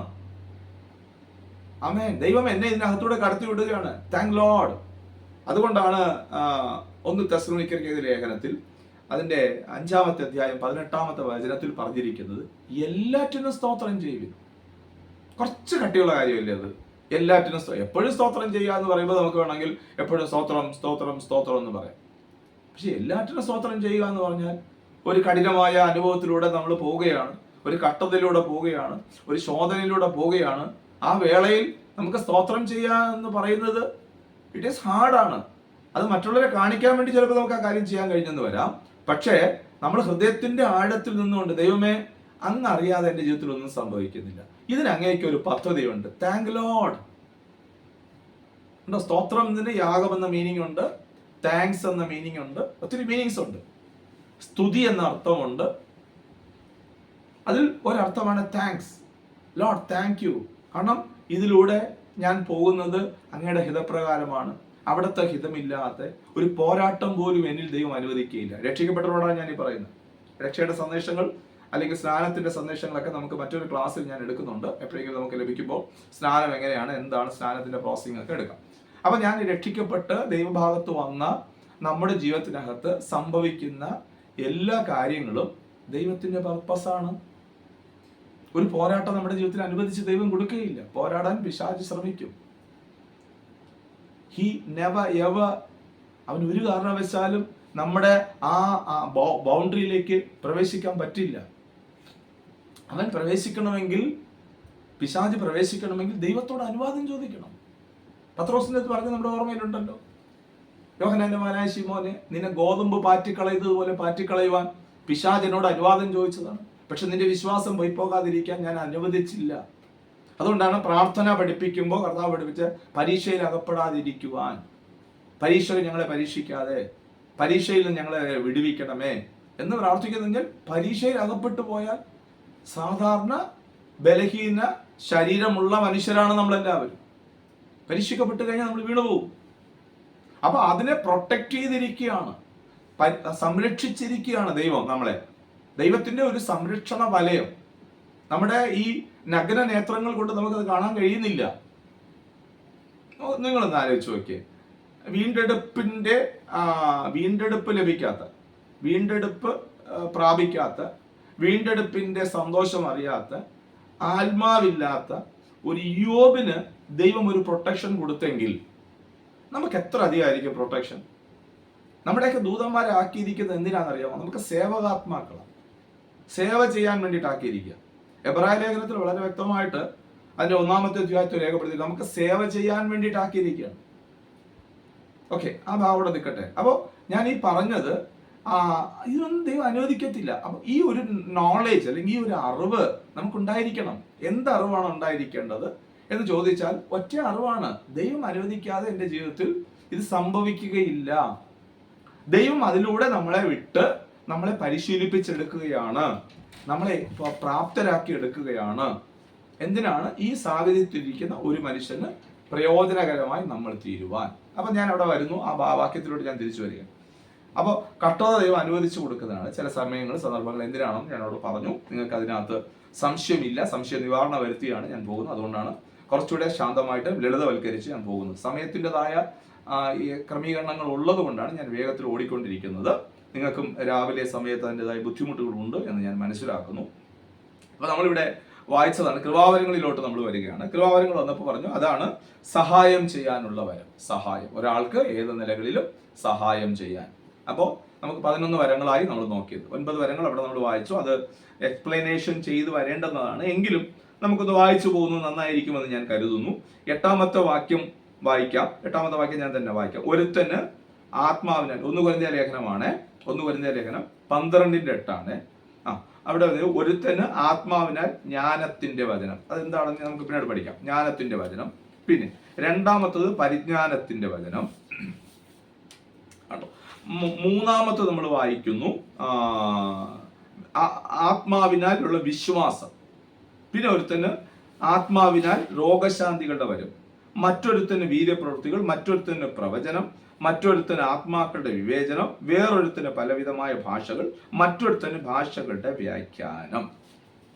S1: ആമേൻ. ദൈവം എന്നെ ഇതിനകത്തൂടെ കടത്തി വിടുകയാണ്. Thank Lord. അതുകൊണ്ടാണ് 1 തെസ്സലോനിക്കർക്കെഴുതിയ ലേഖനത്തിൽ അതിന്റെ 5-ാമത്തെ അധ്യായം 18-ാമത്തെ വചനത്തിൽ പറഞ്ഞിരിക്കുന്നത് എല്ലാറ്റിനും സ്തോത്രം ചെയ്യുവിൻ. കുറച്ച് കട്ടിയുള്ള കാര്യമല്ലേ അത്? എല്ലാറ്റിനും എപ്പോഴും സ്തോത്രം ചെയ്യുക എന്ന് പറയുമ്പോൾ നമുക്ക് വേണമെങ്കിൽ എപ്പോഴും സ്തോത്രം സ്തോത്രം സ്തോത്രം എന്ന് പറയാം. പക്ഷെ എല്ലാറ്റിനും സ്തോത്രം ചെയ്യുക എന്ന് പറഞ്ഞാൽ ഒരു കഠിനമായ അനുഭവത്തിലൂടെ നമ്മൾ പോവുകയാണ്, ഒരു കഷ്ടതയിലൂടെ പോവുകയാണ്, ഒരു ശോധനയിലൂടെ പോവുകയാണ്. ആ വേളയിൽ നമുക്ക് സ്തോത്രം ചെയ്യുക എന്ന് പറയുന്നത് ഇറ്റ് ഈസ് ഹാർഡാണ്. അത് മറ്റുള്ളവരെ കാണിക്കാൻ വേണ്ടി ചിലപ്പോൾ നമുക്ക് ആ കാര്യം ചെയ്യാൻ കഴിഞ്ഞെന്ന് വരാം. പക്ഷേ നമ്മൾ ഹൃദയത്തിന്റെ ആഴത്തിൽ നിന്നുകൊണ്ട്, ദൈവമേ അങ്ങ് അറിയാതെ എൻ്റെ ജീവിതത്തിൽ ഒന്നും സംഭവിക്കുന്നില്ല, ഇതിന് അങ്ങേക്ക് ഒരു പദ്ധതിയുണ്ട്, താങ്ക് ലോർഡ്. സ്തോത്രം എന്നതിന് യാഗം എന്ന മീനിങ് ഉണ്ട്, താങ്ക്സ് എന്ന മീനിങ് ഉണ്ട്, ഒത്തിരി മീനിങ്സ് ഉണ്ട്. സ്തുതി എന്ന അർത്ഥമുണ്ട്. അതിൽ ഒരർത്ഥമാണ് താങ്ക്സ്. ലോർഡ് താങ്ക് യു, കാരണം ഇതിലൂടെ ഞാൻ പോകുന്നത് അങ്ങയുടെ ഹിതപ്രകാരമാണ്. അവിടുത്തെ ഹിതമില്ലാത്ത ഒരു പോരാട്ടം പോലും എന്നിൽ ദൈവം അനുവദിക്കുകയില്ല. രക്ഷിക്കപ്പെട്ടവരോടാണ് ഞാൻ ഈ പറയുന്നത്. രക്ഷയുടെ സന്ദേശങ്ങൾ അല്ലെങ്കിൽ സ്നാനത്തിന്റെ സന്ദേശങ്ങളൊക്കെ നമുക്ക് മറ്റൊരു ക്ലാസ്സിൽ ഞാൻ എടുക്കുന്നുണ്ട്. എപ്പോഴെങ്കിലും നമുക്ക് ലഭിക്കുമ്പോൾ സ്നാനം എങ്ങനെയാണ്, എന്താണ് സ്നാനത്തിന്റെ പ്രോസസ്സിംഗ് ഒക്കെ എടുക്കാം. അപ്പൊ ഞാൻ രക്ഷിക്കപ്പെട്ട് ദൈവഭാഗത്ത് വന്ന നമ്മുടെ ജീവിതത്തിനകത്ത് സംഭവിക്കുന്ന എല്ലാ കാര്യങ്ങളും ദൈവത്തിന്റെ പർപ്പസാണ്. ഒരു പോരാട്ടം നമ്മുടെ ജീവിതത്തിൽ അനുവദിച്ച് ദൈവം കൊടുക്കുകയില്ല. പോരാടാൻ പിശാച് ശ്രമിക്കും. ഹി നെവർ എവർ, അവൻ ഒരു കാരണവശാലും നമ്മുടെ ആ ബൗണ്ടറിയിലേക്ക് പ്രവേശിക്കാൻ പറ്റില്ല. അവൻ പ്രവേശിക്കണമെങ്കിൽ, പിശാച് പ്രവേശിക്കണമെങ്കിൽ ദൈവത്തോട് അനുവാദം ചോദിക്കണം. പത്രോസിന്റെ അടുത്ത് പറഞ്ഞ് നമ്മുടെ ഓർമ്മയിലുണ്ടല്ലോ, യോഹന്നാന്റെ മകനായ ശിമോനെ, നിന്നെ ഗോതമ്പ് പാറ്റിക്കളയതുപോലെ പാറ്റിക്കളയുവാൻ പിശാചിനോട് അനുവാദം ചോദിച്ചതാണ്. പക്ഷെ നിന്റെ വിശ്വാസം പോകാതിരിക്കാൻ ഞാൻ അനുവദിച്ചില്ല. അതുകൊണ്ടാണ് പ്രാർത്ഥന പഠിപ്പിക്കുമ്പോൾ കർത്താവ് പഠിപ്പിച്ച് പരീക്ഷയിൽ അകപ്പെടാതിരിക്കുവാൻ, പരീക്ഷയിൽ ഞങ്ങളെ പരീക്ഷിക്കാതെ പരീക്ഷയിൽ നിന്ന് ഞങ്ങളെ വിടുവിക്കണമേ എന്ന് പ്രാർത്ഥിക്കുന്നെങ്കിൽ, പരീക്ഷയിൽ അകപ്പെട്ടു പോയാൽ സാധാരണ ബലഹീന ശരീരമുള്ള മനുഷ്യരാണ് നമ്മളെല്ലാവരും. പരീക്ഷിക്കപ്പെട്ട് കഴിഞ്ഞാൽ നമ്മൾ വീണുപോകും. അപ്പൊ അതിനെ പ്രൊട്ടക്ട് ചെയ്തിരിക്കുകയാണ്, സംരക്ഷിച്ചിരിക്കുകയാണ് ദൈവം നമ്മളെ. ദൈവത്തിന്റെ ഒരു സംരക്ഷണ വലയം നമ്മുടെ ഈ നഗ്ന നേത്രങ്ങൾ കൊണ്ട് നമുക്കത് കാണാൻ കഴിയുന്നില്ല. നിങ്ങളൊന്ന് ആലോചിച്ച് നോക്കിയേ, വീണ്ടെടുപ്പ് ലഭിക്കാത്ത, വീണ്ടെടുപ്പ് പ്രാപിക്കാത്ത, വീണ്ടെടുപ്പിന്റെ സന്തോഷം അറിയാത്ത, ആത്മാവില്ലാത്ത ഒരു യോബിന് ദൈവം ഒരു പ്രൊട്ടക്ഷൻ കൊടുത്തെങ്കിൽ നമുക്ക് എത്ര അധികമായിരിക്കും പ്രൊട്ടക്ഷൻ? നമ്മുടെയൊക്കെ ദൂതന്മാരെ ആക്കിയിരിക്കുന്നത് എന്തിനാണെന്നറിയാമോ? നമുക്ക് സേവകാത്മാക്കളാണ്, സേവ ചെയ്യാൻ വേണ്ടിയിട്ട് ആക്കിയിരിക്കുക. എബ്രായ ലേഖനത്തിൽ വളരെ വ്യക്തമായിട്ട് അതിന്റെ 1-ാമത്തെ അധ്യായത്തിൽ രേഖപ്പെടുത്തി നമുക്ക് സേവ ചെയ്യാൻ വേണ്ടിയിട്ട് ആക്കിയിരിക്കുകയാണ്. ഓക്കെ, ആ ഭാവം നിൽക്കട്ടെ. അപ്പോൾ ഞാൻ ഈ പറഞ്ഞത് ഇതൊന്നും ദൈവം അനുവദിക്കത്തില്ല. അപ്പൊ ഈ ഒരു നോളേജ് അല്ലെങ്കിൽ ഈ ഒരു അറിവ് നമുക്കുണ്ടായിരിക്കണം. എന്ത് അറിവാണ് ഉണ്ടായിരിക്കേണ്ടത് എന്ന് ചോദിച്ചാൽ ഒറ്റ അറിവാണ്, ദൈവം അനുവദിക്കാതെ എൻ്റെ ജീവിതത്തിൽ ഇത് സംഭവിക്കുകയില്ല. ദൈവം അതിലൂടെ നമ്മളെ വിട്ട് നമ്മളെ പരിശീലിപ്പിച്ചെടുക്കുകയാണ്, നമ്മളെ പ്രാപ്തരാക്കി എടുക്കുകയാണ്. എന്തിനാണ്? ഈ സാഹചര്യത്തിലിരിക്കുന്ന ഒരു മനുഷ്യന് പ്രയോജനകരമായി നമ്മൾ തീരുവാൻ. അപ്പൊ ഞാൻ അവിടെ വരുന്നു, ആ വാക്യത്തിലൂടെ ഞാൻ തിരിച്ചു വരികയാണ്. അപ്പോൾ കഷ്ടത ദൈവം അനുവദിച്ചു കൊടുക്കുന്നതാണ് ചില സമയങ്ങൾ, സന്ദർഭങ്ങൾ. എന്തിനാണെന്ന് ഞാനോട് പറഞ്ഞു. നിങ്ങൾക്ക് അതിനകത്ത് സംശയമില്ല, സംശയ നിവാരണ വരുത്തിയാണ് ഞാൻ പോകുന്നത്. അതുകൊണ്ടാണ് കുറച്ചുകൂടെ ശാന്തമായിട്ട് ലളിതവൽക്കരിച്ച് ഞാൻ പോകുന്നത്. സമയത്തിൻ്റെതായ ക്രമീകരണങ്ങൾ ഉള്ളത് കൊണ്ടാണ് ഞാൻ വേഗത്തിൽ ഓടിക്കൊണ്ടിരിക്കുന്നത്. നിങ്ങൾക്കും രാവിലെ സമയത്ത് അതിൻ്റെതായ ബുദ്ധിമുട്ടുകളുണ്ട് എന്ന് ഞാൻ മനസ്സിലാക്കുന്നു. അപ്പോൾ നമ്മളിവിടെ വായിച്ചതാണ്. കൃപാവരങ്ങളിലോട്ട് നമ്മൾ വരികയാണ്. കൃപാവരങ്ങൾ വന്നപ്പോൾ പറഞ്ഞു അതാണ് സഹായം ചെയ്യാനുള്ള വരം. സഹായം, ഒരാൾക്ക് ഏത് നിലകളിലും സഹായം ചെയ്യാൻ. അപ്പോൾ നമുക്ക് 11 വരങ്ങളായി നമ്മൾ നോക്കിയത്. 9 വരങ്ങൾ അവിടെ നമ്മൾ വായിച്ചു. അത് എക്സ്പ്ലനേഷൻ ചെയ്ത് വരേണ്ടുന്നതാണ്. എങ്കിലും നമുക്കൊന്ന് വായിച്ചു പോകുന്നത് നന്നായിരിക്കുമെന്ന് ഞാൻ കരുതുന്നു. 8ാമത്തെ വാക്യം വായിക്കാം. 8ാമത്തെ വാക്യം ഞാൻ തന്നെ വായിക്കാം. ഒരുത്തന് ആത്മാവിനാൽ, 1 കൊരിന്ത്യർ ലേഖനമാണ്, 1 കൊരിന്ത്യർ ലേഖനം 12:8 അവിടെ ഒരുത്തന് ആത്മാവിനാൽ ജ്ഞാനത്തിന്റെ വചനം. അതെന്താണെന്ന് നമുക്ക് പിന്നീട് പഠിക്കാം. ജ്ഞാനത്തിന്റെ വചനം. പിന്നെ 2ാമത്തത് പരിജ്ഞാനത്തിന്റെ വചനം. 3ാമത്തത് നമ്മൾ വായിക്കുന്നു ആത്മാവിനാൽ ഉള്ള വിശ്വാസം. പിന്നെ ഒരുത്തന് ആത്മാവിനാൽ രോഗശാന്തികളുടെ വരം, മറ്റൊരുത്തന് വീര്യപ്രവൃത്തികൾ, മറ്റൊരുത്തന് പ്രവചനം, മറ്റൊരുത്തന് ആത്മാക്കളുടെ വിവേചനം, വേറൊരുത്തന് പലവിധമായ ഭാഷകൾ, മറ്റൊരുത്തന് ഭാഷകളുടെ വ്യാഖ്യാനം.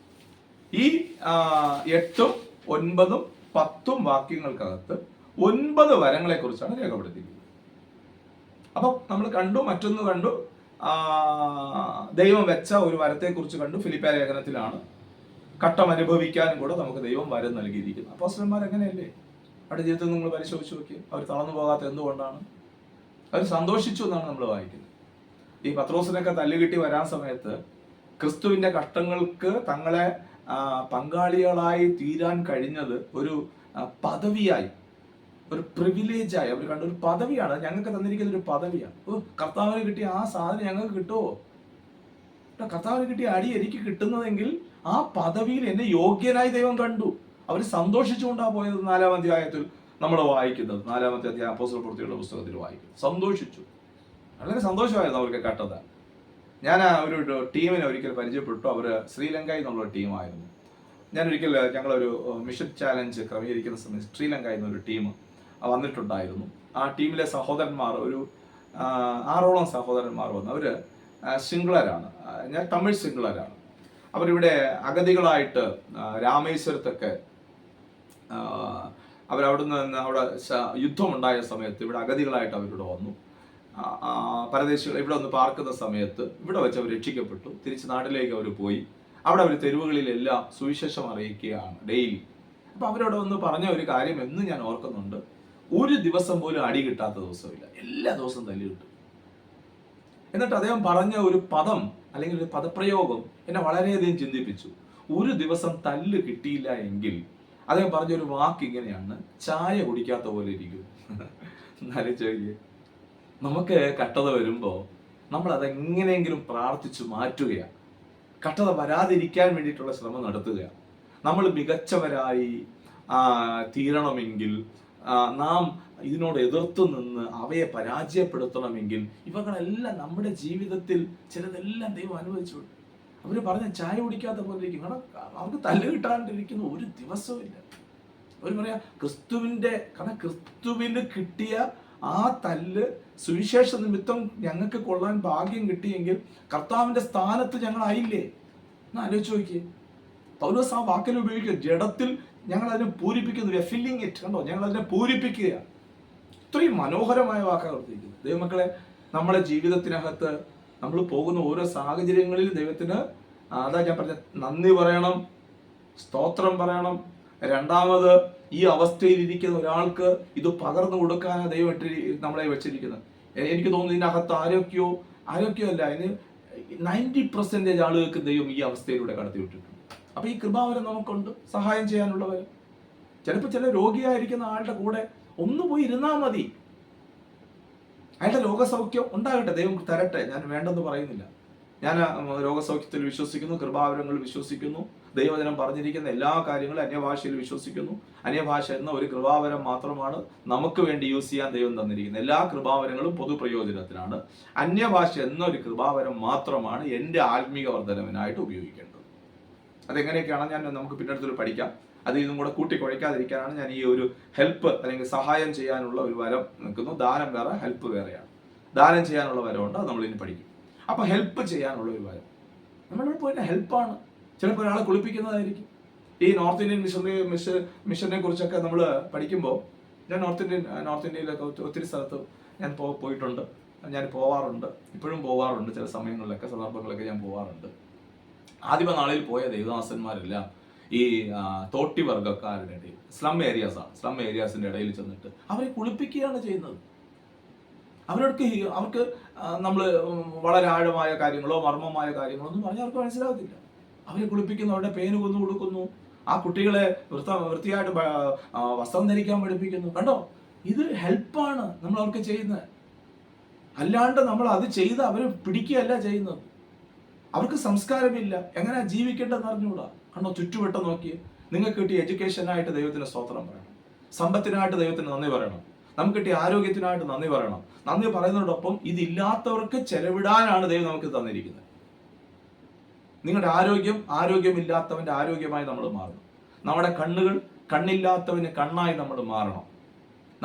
S1: ഈ 8, 9, 10 വാക്യങ്ങൾക്കകത്ത് 9 വരങ്ങളെ കുറിച്ചാണ് രേഖപ്പെടുത്തിയിരിക്കുന്നത്. അപ്പൊ നമ്മൾ കണ്ടു, മറ്റൊന്ന് കണ്ടു, ദൈവം വെച്ച ഒരു വരത്തെ കുറിച്ച് കണ്ടു. ഫിലിപ്പിയ ലേഖനത്തിലാണ് കട്ടം അനുഭവിക്കാനും കൂടെ നമുക്ക് ദൈവം വരം നൽകിയിരിക്കുന്നത്. അപ്പോസ്തലന്മാർ എങ്ങനെയല്ലേ? അവരുടെ ജീവിതത്തിൽ നിങ്ങൾ പരിശോധിച്ച് നോക്കി. അവർ തളർന്നു പോകാത്ത എന്തുകൊണ്ടാണ്? അവർ സന്തോഷിച്ചു എന്നാണ് നമ്മൾ വായിക്കുന്നത്. ഈ പത്രോസിനൊക്കെ തല്ലുകിട്ടി വരാൻ സമയത്ത് ക്രിസ്തുവിന്റെ കഷ്ടങ്ങൾക്ക് തങ്ങളെ പങ്കാളികളായി തീരാൻ കഴിഞ്ഞത് ഒരു പദവിയായി, ഒരു പ്രിവിലേജായി അവർ കണ്ട ഒരു പദവിയാണ്. ഞങ്ങൾക്ക് തന്നിരിക്കുന്ന ഒരു പദവിയാണ്. കർത്താവിന് കിട്ടിയ ആ സാധനം ഞങ്ങൾക്ക് കിട്ടുമോ? കർത്താവിന് കിട്ടിയ അടി എനിക്ക് കിട്ടുന്നതെങ്കിൽ ആ പദവിയിൽ എന്നെ യോഗ്യനായി ദൈവം കണ്ടു. അവർ സന്തോഷിച്ചുകൊണ്ടാണ് പോയത്. 4-ാം അധ്യായത്തിൽ നമ്മൾ വായിക്കുന്നത്, 4-ാമത്തെ അധ്യായം അപ്പോസ്തല പ്രവൃത്തികളുടെ പുസ്തകത്തിൽ വായിക്കും. സന്തോഷിച്ചു, വളരെ സന്തോഷമായിരുന്നു അവർക്ക് കട്ടത്. ഞാൻ ഒരു ടീമിനെ ഒരിക്കൽ പരിചയപ്പെട്ടു. അവർ ശ്രീലങ്ക എന്നുള്ള ടീമായിരുന്നു. ഞാനൊരിക്കൽ ഞങ്ങളൊരു മിഷൻ ചാലഞ്ച് ക്രമീകരിക്കുന്ന സമയത്ത് ശ്രീലങ്ക എന്നൊരു ടീം വന്നിട്ടുണ്ടായിരുന്നു. ആ ടീമിലെ സഹോദരന്മാർ, ഒരു 6ഓളം സഹോദരന്മാർ വന്നു. അവർ സിംഗ്ലറാണ്, ഞാൻ തമിഴ് സിംഗ്ലറാണ്. അവരിവിടെ അഗതികളായിട്ട് രാമേശ്വരത്തൊക്കെ അവരവിടുന്ന് അവിടെ യുദ്ധമുണ്ടായ സമയത്ത് ഇവിടെ അഗതികളായിട്ട് അവരിവിടെ വന്നു. പരദേശികൾ ഇവിടെ വന്ന് പാർക്കുന്ന സമയത്ത് ഇവിടെ വെച്ച് അവർ രക്ഷിക്കപ്പെട്ടു. തിരിച്ച് നാട്ടിലേക്ക് അവർ പോയി. അവിടെ അവർ തെരുവുകളിലെല്ലാം സുവിശേഷം അറിയിക്കുകയാണ് ഡെയിലി. അപ്പൊ അവരോട് വന്ന് പറഞ്ഞ ഒരു കാര്യം എന്നും ഞാൻ ഓർക്കുന്നുണ്ട്. ഒരു ദിവസം പോലും അടി കിട്ടാത്ത ദിവസമില്ല, എല്ലാ ദിവസവും തല്ലി കിട്ടും. എന്നിട്ട് അദ്ദേഹം പറഞ്ഞ ഒരു പദം അല്ലെങ്കിൽ ഒരു പദപ്രയോഗം എന്നെ വളരെയധികം ചിന്തിപ്പിച്ചു. ഒരു ദിവസം തല്ല് കിട്ടിയില്ല എങ്കിൽ അദ്ദേഹം പറഞ്ഞൊരു വാക്ക് ഇങ്ങനെയാണ്: ചായ കുടിക്കാത്ത പോലെ ഇരിക്കും. എന്നാലോചിച്ച് നമുക്ക് കട്ടത വരുമ്പോൾ നമ്മൾ അതെങ്ങനെയെങ്കിലും പ്രാർത്ഥിച്ചു മാറ്റുകയാണ്. കട്ടത വരാതിരിക്കാൻ വേണ്ടിയിട്ടുള്ള ശ്രമം നടത്തുകയാണ്. നമ്മൾ മികച്ചവരായി തീരണമെങ്കിൽ, നാം ഇതിനോട് എതിർത്ത് നിന്ന് അവയെ പരാജയപ്പെടുത്തണമെങ്കിൽ ഇവകളെല്ലാം നമ്മുടെ ജീവിതത്തിൽ ചിലതെല്ലാം ദൈവം അനുവദിച്ചു. അവര് പറഞ്ഞ ചായ കുടിക്കാത്ത പോലെ ഇരിക്കും. കാരണം അവർക്ക് തല്ല് കിട്ടാണ്ടിരിക്കുന്ന ഒരു ദിവസവും ഇല്ല. അവർ പറയാ ക്രിസ്തുവിന് കിട്ടിയ ആ തല്ല് സുവിശേഷ നിമിത്തം ഞങ്ങൾക്ക് കൊള്ളാൻ ഭാഗ്യം കിട്ടിയെങ്കിൽ കർത്താവിന്റെ സ്ഥാനത്ത് ഞങ്ങളായില്ലേ എന്ന് ആലോചിച്ച് നോക്കിയേ. പൗലോസ് ആ വാക്കിൽ ഉപയോഗിക്കുക, ജഡത്തിൽ ഞങ്ങൾ അതിനെ പൂരിപ്പിക്കുന്നു. Filling it. കണ്ടോ, ഞങ്ങൾ അതിനെ പൂരിപ്പിക്കുക. ഇത്രയും മനോഹരമായ വാക്കാണ് കൊടുത്തിരിക്കുന്നത്. ദൈവമക്കളെ, നമ്മുടെ ജീവിതത്തിനകത്ത് നമ്മൾ പോകുന്ന ഓരോ സാഹചര്യങ്ങളിലും ദൈവത്തിന് അതാ ഞാൻ പറഞ്ഞ നന്ദി പറയണം, സ്തോത്രം പറയണം. രണ്ടാമത്, ഈ അവസ്ഥയിൽ ഇരിക്കുന്ന ഒരാൾക്ക് ഇത് പകർന്നു കൊടുക്കാനാണ് ദൈവം നമ്മളെ വെച്ചിരിക്കുന്നത്. എനിക്ക് തോന്നുന്നു ഇതിനകത്ത് ആരോഗ്യമല്ല, അതിന് 90% ആളുകൾക്ക് ദൈവം ഈ അവസ്ഥയിലൂടെ കടത്തിവിട്ടിട്ടുണ്ട്. അപ്പൊ ഈ കൃപാവരം നമുക്കുണ്ട്, സഹായം ചെയ്യാനുള്ളവർ. ചിലപ്പോൾ ചില രോഗിയായിരിക്കുന്ന ആളുടെ കൂടെ ഒന്ന് പോയി ഇരുന്നാൽ മതി. അയാളുടെ രോഗസൗഖ്യം ഉണ്ടാകട്ടെ, ദൈവം തരട്ടെ. ഞാൻ വേണ്ടെന്ന് പറയുന്നില്ല. ഞാൻ രോഗസൗഖ്യത്തിൽ വിശ്വസിക്കുന്നു, കൃപാവരങ്ങളിൽ വിശ്വസിക്കുന്നു, ദൈവജനം പറഞ്ഞിരിക്കുന്ന എല്ലാ കാര്യങ്ങളും അന്യഭാഷയിൽ വിശ്വസിക്കുന്നു. അന്യഭാഷ എന്ന ഒരു കൃപാവരം മാത്രമാണ് നമുക്ക് വേണ്ടി യൂസ് ചെയ്യാൻ ദൈവം തന്നിരിക്കുന്നത്. എല്ലാ കൃപാവരങ്ങളും പൊതുപ്രയോജനത്തിനാണ്. അന്യഭാഷ എന്ന ഒരു കൃപാവരം മാത്രമാണ് എൻ്റെ ആത്മീക വർധനവിനായിട്ട് ഉപയോഗിക്കേണ്ടത്. അതെങ്ങനെയൊക്കെയാണ് നമുക്ക് പിന്നീട് പഠിക്കാം. അത് ഇതും കൂടെ കൂട്ടിക്കുഴയ്ക്കാതിരിക്കാനാണ് ഞാൻ ഈ ഒരു ഹെൽപ്പ് അല്ലെങ്കിൽ സഹായം ചെയ്യാനുള്ള ഒരു വരം നിൽക്കുന്നു. ദാനം വേറെ, ഹെൽപ്പ് വേറെയാണ്. ദാനം ചെയ്യാനുള്ള വരമുണ്ട്, അത് നമ്മൾ ഇനി പഠിക്കും. അപ്പൊ ഹെൽപ്പ് ചെയ്യാനുള്ള ഒരു വരം നമ്മളിവിടെ പോയിട്ട് ഹെൽപ്പാണ്. ചിലപ്പോൾ ഒരാളെ കുളിപ്പിക്കുന്നതായിരിക്കും. ഈ നോർത്ത് ഇന്ത്യൻ മിഷനെ കുറിച്ചൊക്കെ നമ്മൾ പഠിക്കുമ്പോൾ, ഞാൻ നോർത്ത് ഇന്ത്യയിലൊക്കെ ഒത്തിരി സ്ഥലത്ത് ഞാൻ പോയിട്ടുണ്ട്, ഞാൻ പോവാറുണ്ട്, ഇപ്പോഴും പോവാറുണ്ട്. ചില സമയങ്ങളിലൊക്കെ സന്ദർഭങ്ങളിലൊക്കെ ഞാൻ പോവാറുണ്ട്. ആദിമ നാളിൽ പോയ ദൈവദാസന്മാരെല്ലാം ഈ തോട്ടി വർഗ്ഗക്കാരുടെ ഇടയിൽ, സ്ലം ഏരിയാസിന്റെ ഇടയിൽ ചെന്നിട്ട് അവരെ കുളിപ്പിക്കുകയാണ് ചെയ്യുന്നത്. അവർക്ക് നമ്മൾ വളരെ ആഴമായ കാര്യങ്ങളോ മർമ്മമായ കാര്യങ്ങളോ ഒന്നും പറഞ്ഞാൽ അവർക്ക് മനസ്സിലാകത്തില്ല. അവരെ കുളിപ്പിക്കുന്നു, അവരുടെ പേന് കൊന്നു കൊടുക്കുന്നു, ആ കുട്ടികളെ വൃത്തിയായിട്ട് വസ്ത്രം ധരിക്കാൻ പഠിപ്പിക്കുന്നു. കണ്ടോ, ഇത് ഹെൽപ്പാണ് നമ്മൾ അവർക്ക് ചെയ്യുന്നത്. അല്ലാണ്ട് നമ്മൾ അത് ചെയ്ത് അവരെ പിടിക്കുകയല്ല ചെയ്യുന്നത്. അവർക്ക് സംസ്കാരമില്ല, എങ്ങനെയാ ജീവിക്കേണ്ടതെന്ന് അറിഞ്ഞുകൂടാ. കണ്ടോ, ചുറ്റുവട്ടം നോക്കി. നിങ്ങൾക്ക് കിട്ടിയ എഡ്യൂക്കേഷനായിട്ട് ദൈവത്തിന് സ്തോത്രം പറയണം, സമ്പത്തിനായിട്ട് ദൈവത്തിന് നന്ദി പറയണം, നമുക്ക് കിട്ടിയ ആരോഗ്യത്തിനായിട്ട് നന്ദി പറയണം. നന്ദി പറയുന്നതോടൊപ്പം ഇതില്ലാത്തവർക്ക് ചെലവിടാനാണ് ദൈവം നമുക്ക് തന്നിരിക്കുന്നത്. നിങ്ങളുടെ ആരോഗ്യമില്ലാത്തവന്റെ ആരോഗ്യമായി നമ്മൾ മാറണം. നമ്മുടെ കണ്ണുകൾ കണ്ണില്ലാത്തവന് കണ്ണായി നമ്മൾ മാറണം.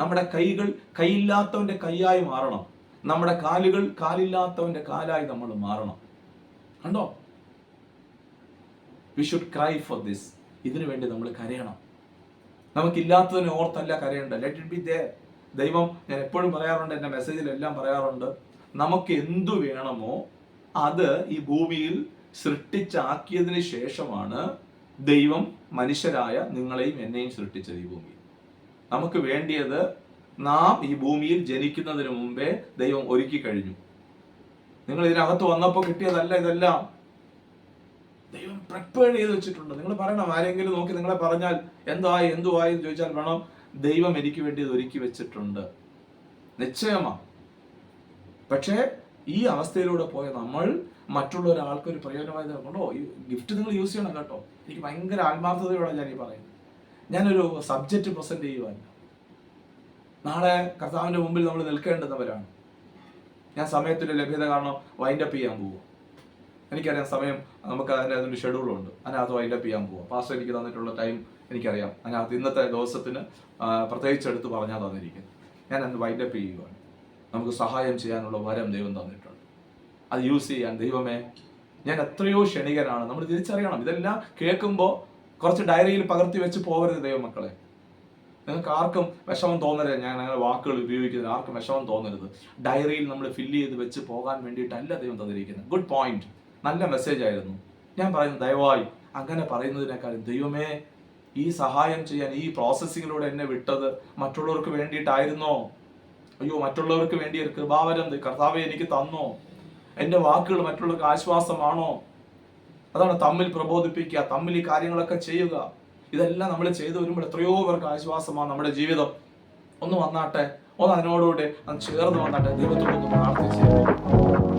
S1: നമ്മുടെ കൈകൾ കൈയില്ലാത്തവന്റെ കൈയായി മാറണം. നമ്മുടെ കാലുകൾ കാലില്ലാത്തവന്റെ കാലായി നമ്മൾ മാറണം. കണ്ടോ, we should cry for this. ഇതിനു വേണ്ടി നമ്മൾ കരയണം. നമുക്കില്ലാത്തതിനെ ഓർത്തല്ല കരയണ്ട. Let it be there. ദൈവം, ഞാൻ എപ്പോഴും പറയാറുണ്ട്, എൻ്റെ മെസ്സേജിലെല്ലാം പറയാറുണ്ട്, നമുക്ക് എന്തു വേണമോ അത് ഈ ഭൂമിയിൽ സൃഷ്ടിച്ചാക്കിയതിന് ശേഷമാണ് ദൈവം മനുഷ്യരായ നിങ്ങളെയും എന്നെയും സൃഷ്ടിച്ചത്. ഈ ഭൂമിയിൽ നമുക്ക് വേണ്ടിയത് നാം ഈ ഭൂമിയിൽ ജനിക്കുന്നതിന് മുമ്പേ ദൈവം ഒരുക്കി കഴിഞ്ഞു. നിങ്ങൾ ഇതിനകത്ത് വന്നപ്പോൾ കിട്ടിയതല്ല ഇതെല്ലാം. ദൈവം പ്രിപ്പയർ ചെയ്ത് വെച്ചിട്ടുണ്ട്. നിങ്ങൾ പറയണം, ആരെങ്കിലും നോക്കി നിങ്ങളെ പറഞ്ഞാൽ എന്തുവായി എന്ന് ചോദിച്ചാൽ വേണം, ദൈവം എനിക്ക് വേണ്ടി ഇത് ഒരുക്കി വെച്ചിട്ടുണ്ട്. നിശ്ചയമാണ്. പക്ഷേ ഈ അവസ്ഥയിലൂടെ പോയ നമ്മൾ മറ്റുള്ള ഒരാൾക്ക് ഒരു പ്രയോജനമായി കൊണ്ടോ ഈ ഗിഫ്റ്റ് നിങ്ങൾ യൂസ് ചെയ്യണം കേട്ടോ. എനിക്ക് ഭയങ്കര ആത്മാർത്ഥതയോടെ ഞാൻ ഈ പറയുന്നത്. ഞാനൊരു സബ്ജക്റ്റ് പ്രസന്റ് ചെയ്യുവാൻ, നാളെ കർത്താവിന്റെ മുമ്പിൽ നമ്മൾ നിൽക്കേണ്ടുന്നവരാണ്. ഞാൻ സമയത്തിന്റെ ലഭ്യത കാരണം വൈൻഡപ്പ് ചെയ്യാൻ പോവുക. എനിക്കറിയാം, സമയം നമുക്ക് അതിൻ്റെ ഷെഡ്യൂളുണ്ട്, അതിനകത്ത് വൈൻഡപ്പ് ചെയ്യാൻ പോവുക. പാസ്റ്റർ എനിക്ക് തന്നിട്ടുള്ള ടൈം എനിക്കറിയാം. അതിനകത്ത് ഇന്നത്തെ ദിവസത്തിന് പ്രത്യേകിച്ച് എടുത്ത് പറഞ്ഞാൽ തന്നിരിക്കുന്നത്. ഞാൻ അന്ന് വൈൻഡപ്പ് ചെയ്യുവാണ്. നമുക്ക് സഹായം ചെയ്യാനുള്ള വരം ദൈവം തന്നിട്ടുണ്ട്. അത് യൂസ് ചെയ്യാൻ ദൈവമേ, ഞാൻ എത്രയോ ക്ഷണികനാണ്. നമ്മൾ തിരിച്ചറിയണം. ഇതെല്ലാം കേൾക്കുമ്പോൾ കുറച്ച് ഡയറിയിൽ പകർത്തി വെച്ച് പോകരുത് ദൈവമക്കളെ. നിങ്ങൾക്ക് ആർക്കും വിഷമം തോന്നരുത്. ഞാൻ അങ്ങനെ വാക്കുകൾ ഉപയോഗിക്കുന്നത് ആർക്കും വിഷമം തോന്നരുത്. ഡയറിയിൽ നമ്മൾ ഫില്ല് ചെയ്ത് വെച്ച് പോകാൻ വേണ്ടിയിട്ടല്ല ദൈവം തന്നിരിക്കുന്നത്. ഗുഡ് പോയിന്റ്, നല്ല മെസ്സേജ് ആയിരുന്നു. ഞാൻ പറയുന്നത്, ദയവായി അങ്ങനെ പറയുന്നതിനേക്കാളും ദൈവമേ, ഈ സഹായം ചെയ്യാൻ, ഈ പ്രോസസ്സിങ്ങിലൂടെ എന്നെ വിട്ടത് മറ്റുള്ളവർക്ക് വേണ്ടിയിട്ടായിരുന്നോ? അയ്യോ, മറ്റുള്ളവർക്ക് വേണ്ടി ഒരു കൃപാവരം കർത്താവേ എനിക്ക് തന്നോ? എൻ്റെ വാക്കുകൾ മറ്റുള്ളവർക്ക് ആശ്വാസമാണോ? അതാണ് തമ്മിൽ പ്രബോധിപ്പിക്കുക, തമ്മിൽ ഈ കാര്യങ്ങളൊക്കെ ചെയ്യുക. ഇതെല്ലാം നമ്മൾ ചെയ്തു വരുമ്പോൾ എത്രയോ പേർക്ക് ആശ്വാസമാണ് നമ്മുടെ ജീവിതം. ഒന്ന് വന്നാട്ടെ, ഒന്ന് അതിനോടുകൂടെ ചേർന്ന് വന്നാട്ടെ, ദൈവത്തോടൊന്ന് പ്രാർത്ഥിച്ചു.